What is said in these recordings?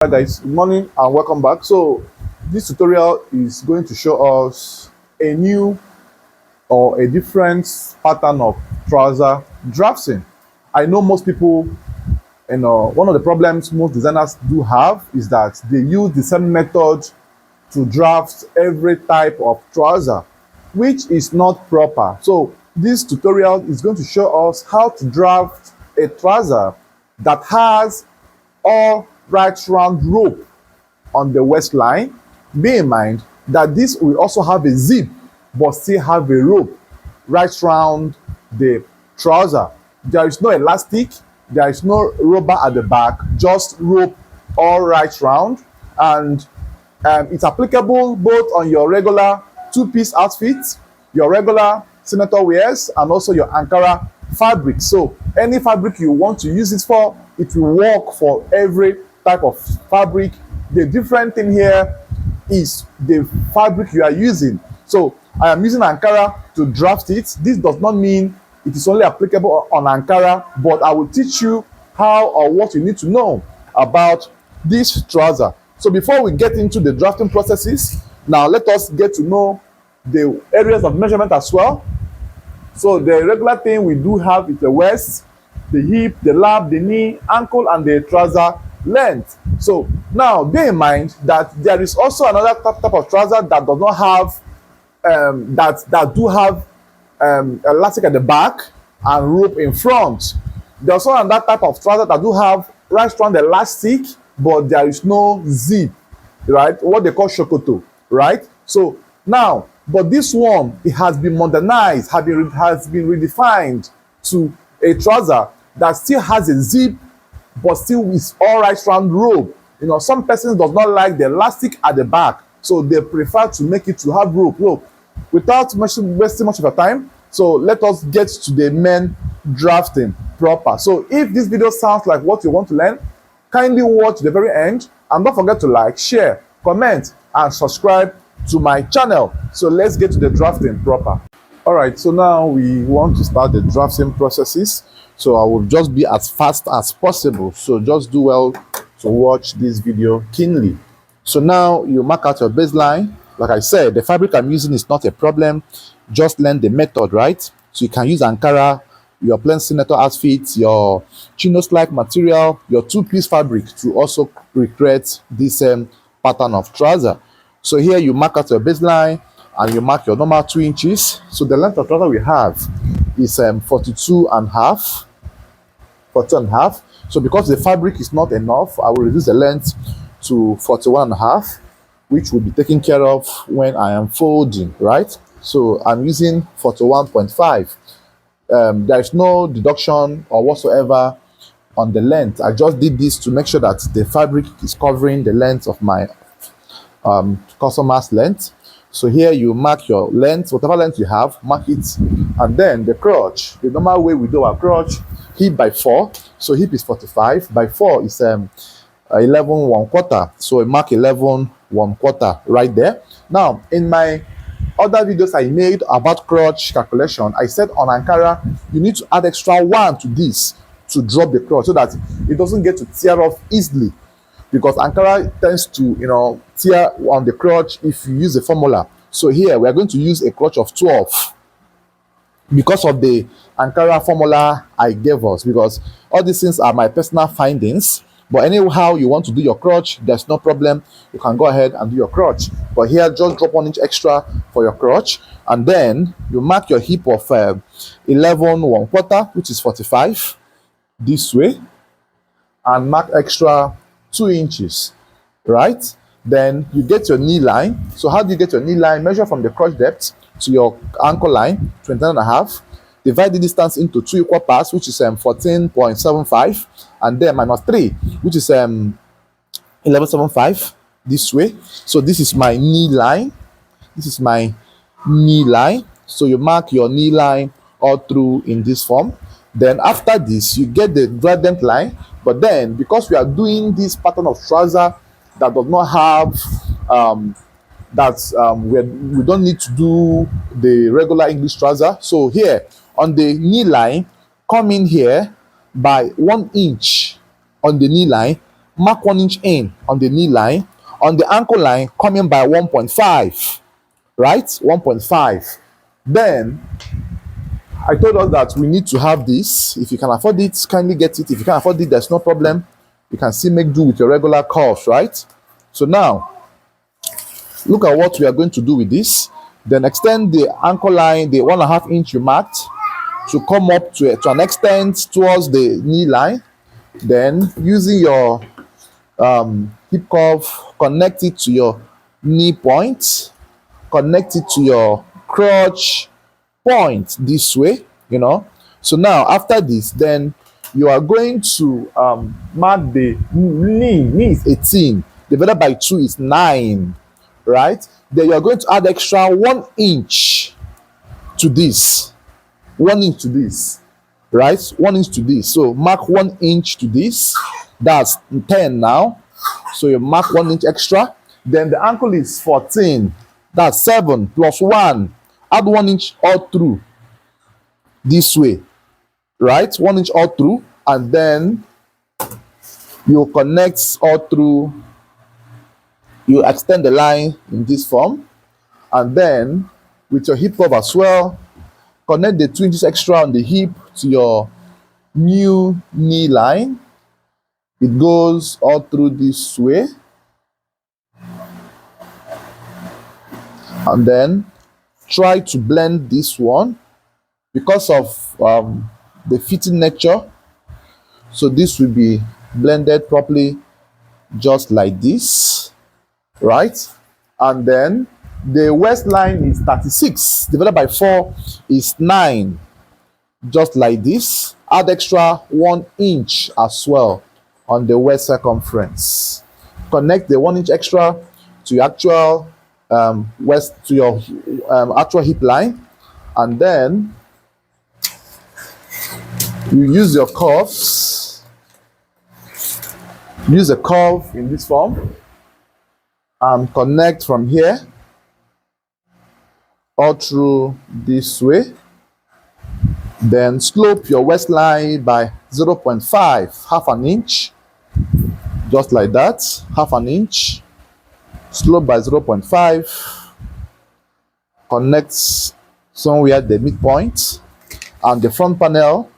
Hi guys, good morning and welcome back. So this tutorial is going to show us a new or a different pattern of trouser drafting. I know most people, one of the problems most designers do have is that they use the same method to draft every type of trouser, which is not proper. So this tutorial is going to show us how to draft a trouser that has all right round rope on the waistline. Bear in mind that this will also have a zip but still have a rope right round the trouser. There is no elastic, there is no rubber at the back, just rope all right round. And it's applicable both on your regular two-piece outfits, your regular senator wears, and also your Ankara fabric. So any fabric you want to use it for, it will work for every type of fabric. The different thing here is the fabric you are using. So I am using Ankara to draft it. This does not mean it is only applicable on Ankara, but I will teach you how or what you need to know about this trouser. So before we get into the drafting processes, now let us get to know the areas of measurement as well. So the regular thing we do have is the waist, the hip, the lap, the knee, ankle, and the trouser length. So now bear in mind that there is also another type of trouser that does not have that do have elastic at the back and rope in front. There's also another type of trouser that do have right strand elastic, but there is no zip, right? What they call shokoto, right? So now, but this one, it has been modernized, has been redefined to a trouser that still has a zip, but still with all right round rope. You know, some persons does not like the elastic at the back, so they prefer to make it to have rope. Look, without wasting much of your time, so let us get to the main drafting proper. So if this video sounds like what you want to learn, kindly watch the very end, and don't forget to like, share, comment, and subscribe to my channel. So let's get to the drafting proper. All right, so now we want to start the drafting processes. So I will just be as fast as possible. So just do well to watch this video keenly. So now you mark out your baseline. Like I said, the fabric I'm using is not a problem. Just learn the method, right? So you can use Ankara, your plain senator outfits, your chinos-like material, your two-piece fabric to also recreate this pattern of trouser. So here you mark out your baseline and you mark your normal 2 inches. So the length of trouser we have is 42 and a half. So because the fabric is not enough, I will reduce the length to 41 and a half, which will be taken care of when I am folding, right? So I'm using 41.5. There is no deduction or whatsoever on the length. I just did this to make sure that the fabric is covering the length of my customer's length. So here you mark your length, whatever length you have, mark it, and then the crotch. The normal way we do our crotch, hip by 4. So hip is 45, by 4 is 11 1/4. So I mark 11 1/4 right there. Now in my other videos I made about crotch calculation, I said on Ankara you need to add extra 1 to this to drop the crotch so that it doesn't get to tear off easily, because Ankara tends to, tear on the crotch if you use the formula. So here we are going to use a crotch of 12 because of the Ankara formula I gave us, because all these things are my personal findings. But anyhow you want to do your crotch, there's no problem. You can go ahead and do your crotch. But here, just drop 1 inch extra for your crotch. And then you mark your hip of 11 1/4, which is 45, this way. And mark extra 2 inches, right? Then you get your knee line. So how do you get your knee line? Measure from the crotch depth to your ankle line, 29 and a half. Divide the distance into 2 equal parts, which is 14.75, and then minus 3, which is 11.75, this way. So this is my knee line. This is my knee line. So you mark your knee line all through in this form. Then after this, you get the gradient line. But then, because we are doing this pattern of trouser that does not have we don't need to do the regular English trouser. So here on the knee line, come in here by 1 inch on the knee line mark 1 inch in on the knee line, on the ankle line coming by 1.5, right? 1.5. Then I told us that we need to have this. If you can afford it, kindly get it. If you can't afford it, there's no problem. You can still make do with your regular curves, right? So now, look at what we are going to do with this. Then extend the ankle line, the 1.5 inch you marked, to come up to an extent towards the knee line. Then using your hip curve, connect it to your knee point, connect it to your crotch point this way, So now after this, then you are going to mark the knee. Knee is 18, divided by 2 is 9, right? Then you are going to add extra 1 inch to this. 1 inch to this, right? 1 inch to this. So mark 1 inch to this. That's 10 now. So you mark 1 inch extra. Then the ankle is 14. That's 7 plus 1. Add 1 inch all through this way, right? 1 inch all through, and then you connect all through. You extend the line in this form, and then with your hip curve as well, connect the 2 inches extra on the hip to your new knee line. It goes all through this way, and then try to blend this one because of the fitting nature. So this will be blended properly, just like this, right? And then the waistline is 36 divided by 4 is 9, just like this. Add extra 1 inch as well on the waist circumference. Connect the 1 inch extra to your actual actual hip line, and then you use your curves. Use a curve in this form and connect from here all through this way. Then slope your waistline by 0.5, half an inch, just like that, half an inch. Slope by 0.5. Connect somewhere at the midpoint, and the front panel,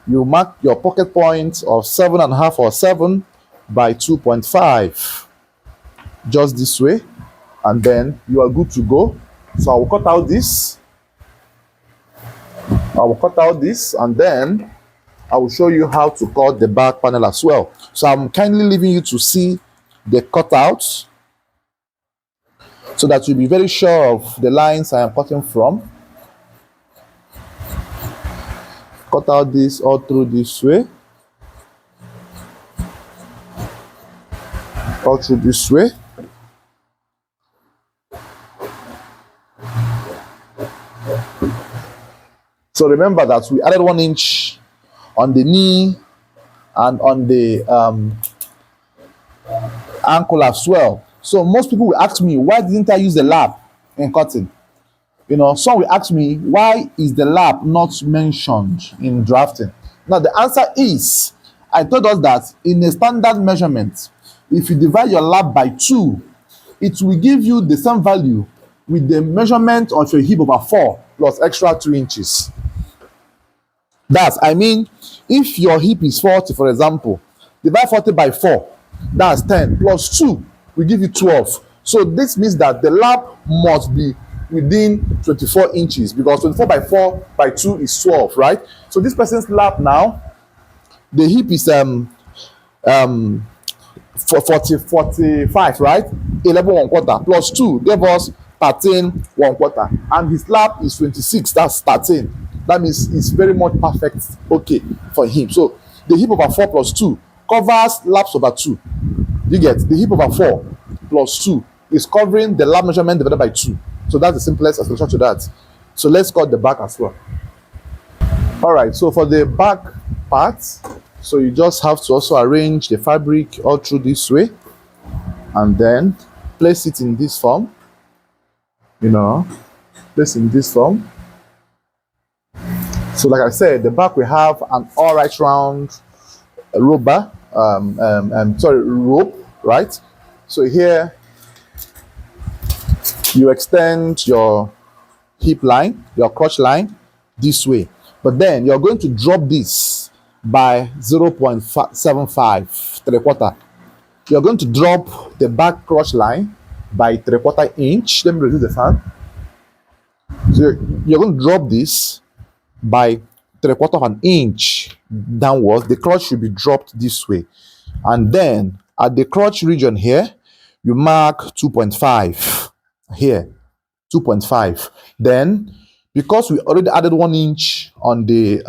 you mark your pocket point of 7.5 or 7 by 2.5, just this way, and then you are good to go. So I will cut out this. And then I will show you how to cut the back panel as well. So I'm kindly leaving you to see the cutouts, so that you'll be very sure of the lines I am cutting from. Cut out this all through this way. All through this way. So remember that we added 1 inch on the knee and on the ankle as well. So most people will ask me, why didn't I use the lap in cutting? Some will ask me, why is the lap not mentioned in drafting? Now the answer is, I told us that in a standard measurement, if you divide your lap by 2, it will give you the same value with the measurement of your hip over 4 plus extra 2 inches. If your hip is 40, for example, divide 40 by 4, that's 10, plus 2 will give you 12. So this means that the lap must be within 24 inches, because 24 by 4 by 2 is 12, right? So this person's lap now, the hip is 45, right? 11 1/4 plus 2 gave us 13 1/4, and his lap is 26, that's 13. That means it's very much perfect, okay, for him. So the hip over 4 plus 2 covers laps over 2. You get the hip over 4 plus 2 is covering the lap measurement divided by 2. So that's the simplest explanation to that. So let's cut the back as well. All right, so for the back part, so you just have to also arrange the fabric all through this way, and then place it in this form. Place in this form. So like I said, the back we have an all right round rubber rope, right? So here you extend your hip line, your crotch line this way, but then you're going to drop this by 0.75, 3/4. You're going to drop the back crotch line by 3/4 inch. Let me reduce the fan. So you're going to drop this by 3/4 of an inch downwards. The crotch should be dropped this way, and then at the crotch region here, you mark 2.5 here, 2.5. Then, because we already added 1 inch on the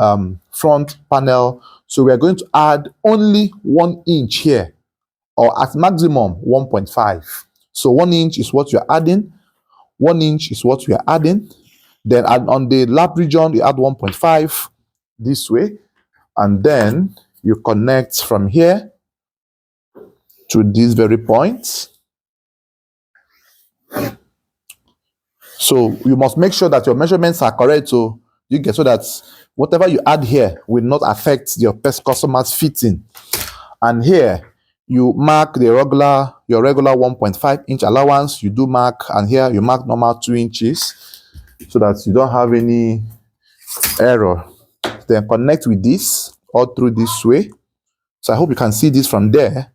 front panel, so we are going to add only 1 inch here, or at maximum 1.5. So 1 inch is what you're adding. 1 inch is what we are adding. Then on the lap region, you add 1.5 this way, and then you connect from here to this very point. So you must make sure that your measurements are correct, so you get, so that whatever you add here will not affect your customer's fitting. And here you mark your regular 1.5 inch allowance. You do mark, and here you mark normal 2 inches, so that you don't have any error. Then connect with this all through this way. So I hope you can see this from there.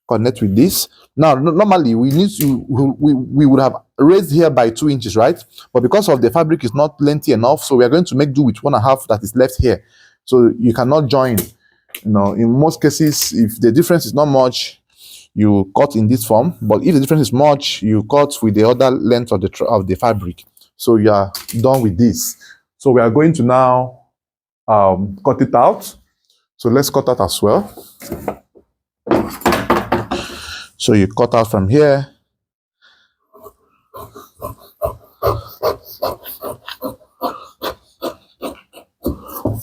Connect with this. Now, normally we would have raised here by 2 inches, right? But because of the fabric is not lengthy enough, so we are going to make do with 1.5 that is left here. So you cannot join. In most cases, if the difference is not much, you cut in this form. But if the difference is much, you cut with the other length of the fabric. So you are done with this. So we are going to now cut it out. So let's cut out as well. So you cut out from here.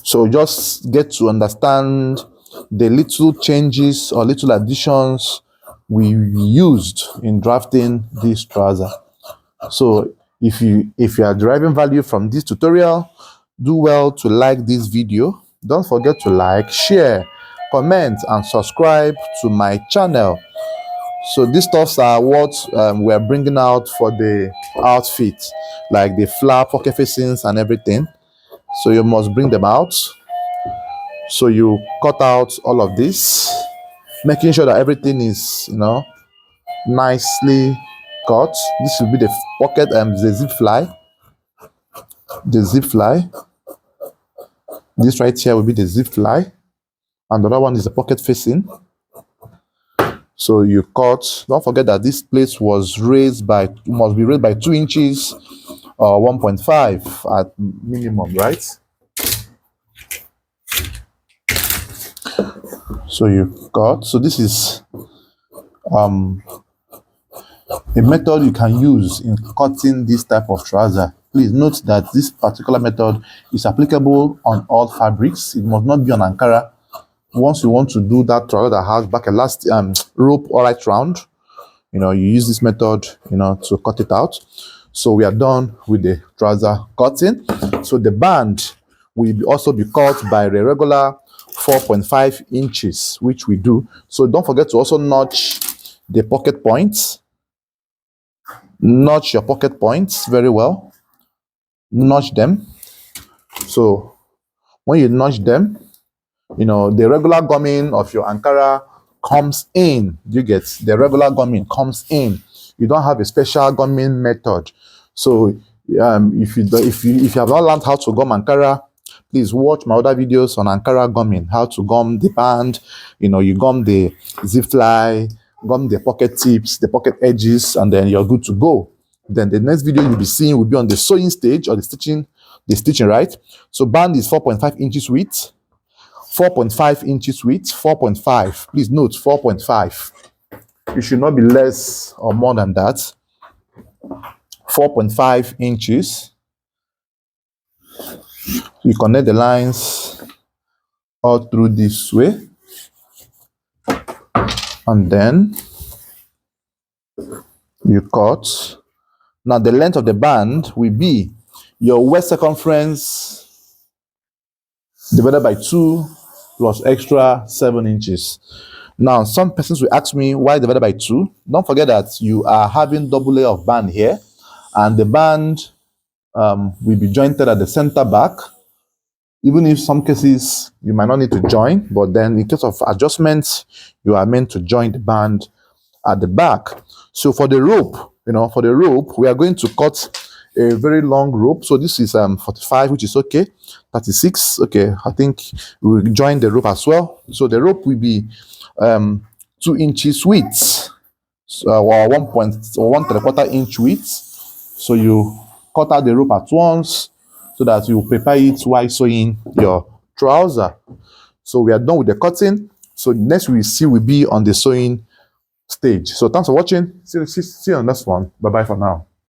So just get to understand the little changes or little additions we used in drafting this trouser. So if you are deriving value from this tutorial, do well to like this video. Don't forget to like, share, comment, and subscribe to my channel. So these stuffs are what we're bringing out for the outfit, like the flap, pocket facings, and everything. So you must bring them out. So you cut out all of this, making sure that everything is, nicely cut. This will be the pocket and the zip fly. The zip fly. This right here will be the zip fly, and the other one is the pocket facing. So you cut. Don't forget that this place must be raised by 2 inches or 1.5 at minimum, right? So you cut. So this is a method you can use in cutting this type of trouser. Please note that this particular method is applicable on all fabrics. It must not be on Ankara. Once you want to do that trouser that has back elastic rope all right round, you use this method, to cut it out. So we are done with the trouser cutting. So the band will also be cut by the regular 4.5 inches, which we do. So don't forget to also notch the pocket points. Notch your pocket points very well. Notch them. So when you notch them, the regular gumming of your Ankara comes in. You get the regular gumming comes in. You don't have a special gumming method. So if you have not learned how to gum Ankara, please watch my other videos on Ankara gumming, how to gum the band. You gum the zip fly, gum the pocket tips, the pocket edges, and then you're good to go. Then the next video you'll be seeing will be on the sewing stage or the stitching, right? So band is 4.5 inches width. 4.5 inches width, 4.5. Please note 4.5. It should not be less or more than that. 4.5 inches. You connect the lines all through this way. And then you cut. Now the length of the band will be your waist circumference divided by 2 plus extra 7 inches. Now, some persons will ask me why divided by 2. Don't forget that you are having double layer of band here, and the band will be jointed at the center back. Even if some cases you might not need to join, but then in case of adjustments, you are meant to join the band at the back. So for the rope, we are going to cut a very long rope. So this is 45, which is okay. 36, okay. I think we'll join the rope as well. So the rope will be 2 inches width, or 1.3/4 inch width. So you cut out the rope at once, so that you prepare it while sewing your trouser. So we are done with the cutting. So next we see will be on the sewing stage. So thanks for watching. See you on this one. Bye bye for now.